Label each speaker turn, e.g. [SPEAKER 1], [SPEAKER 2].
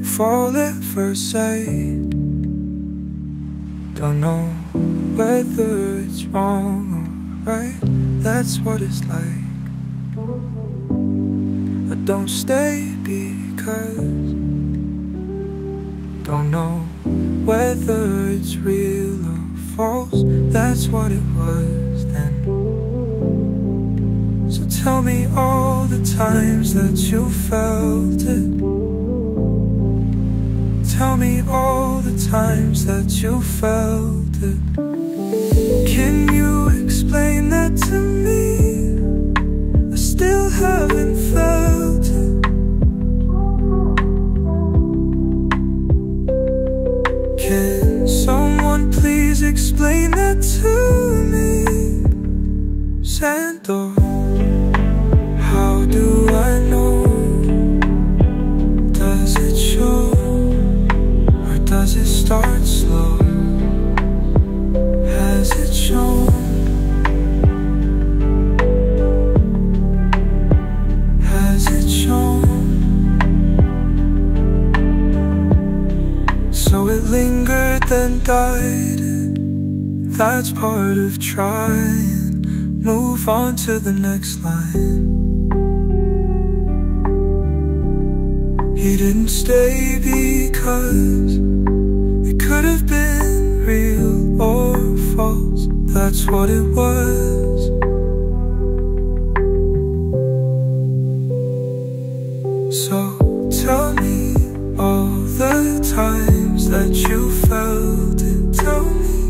[SPEAKER 1] fall at first sight. Don't know whether it's wrong or right, that's what it's like. I don't stay because don't know whether it's real or false, that's what it was then. So tell me all the times that you felt it. Tell me all the times that you felt it. Can you explain that to me? I still haven't felt it. Can someone please explain that to me? Sandor, how do I know? Does it show? Does it start slow? Has it shown? Has it shown? So it lingered then died. That's part of trying. Move on to the next line. He didn't stay because it could have been real or false, that's what it was. So tell me all the times that you felt it. Tell me